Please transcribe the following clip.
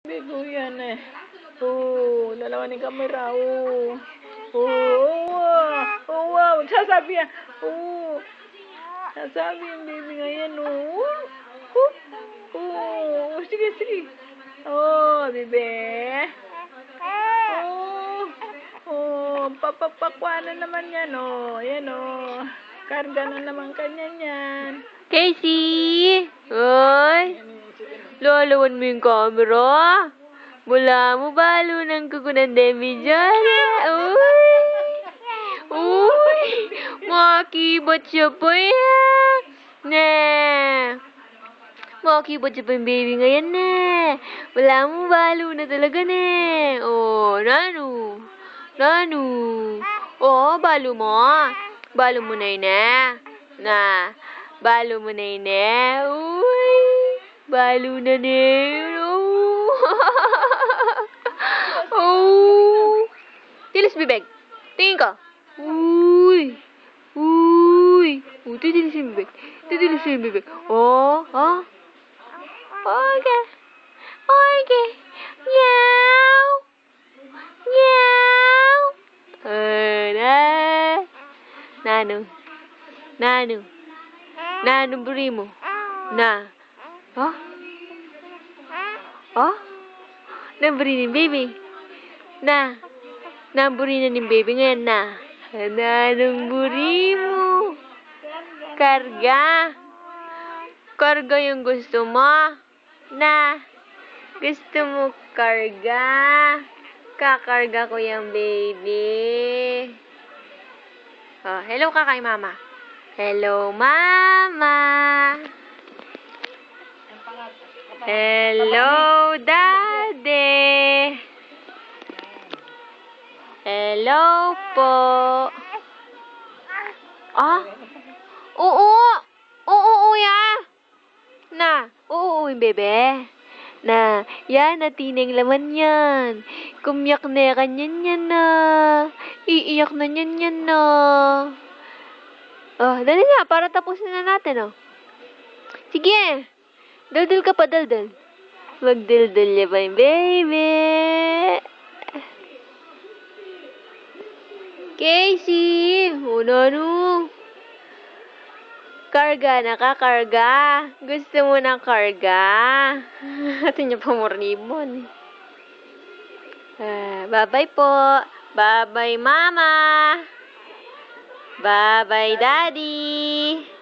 Bigo yan eh. Dalawa ni kamera. Wow. Sasabi yan. Sasabi yung baby ngayon. Sige. Bebe. Papapakwa na naman yan. Yan Karga na naman kanya yan. Casey! Oy! Lalawan mo yung camera. Wala mo balo ng kukunan Demi dyan. Uy! Makakibot siya pa yan. Makakibot siya pa yung baby ngayon Wala mo balo na talaga Nanu. Balo mo. Balo mo na yun Balo mo na yun Uy! Balo na Tilis bibig. Tingin ka. Uy! Titilis yung bibig. Okay. Meow. Nanu buri mo. Naburi ni baby. Naburi na ni baby ngayon Nanong buri mo. Karga yung gusto mo. Gusto mo karga. Kakarga ko yung baby. Hello ka kay mama. Hello, mama. Hello, daddy. Hello po. Oo, ya. Oo, yung bebe. Yan, natineng laman yan. Kumiyak na kanyan yan Iiyak na yan dali nga, para tapusin na natin Sige. Daldal ka pa, daldal. Magdaldal niya ba yung baby? Casey! Nanu? Karga na ka, karga. Gusto mo ng karga? Atin niya pa mornibon. Bye-bye po. Bye-bye, mama. Bye-bye, daddy.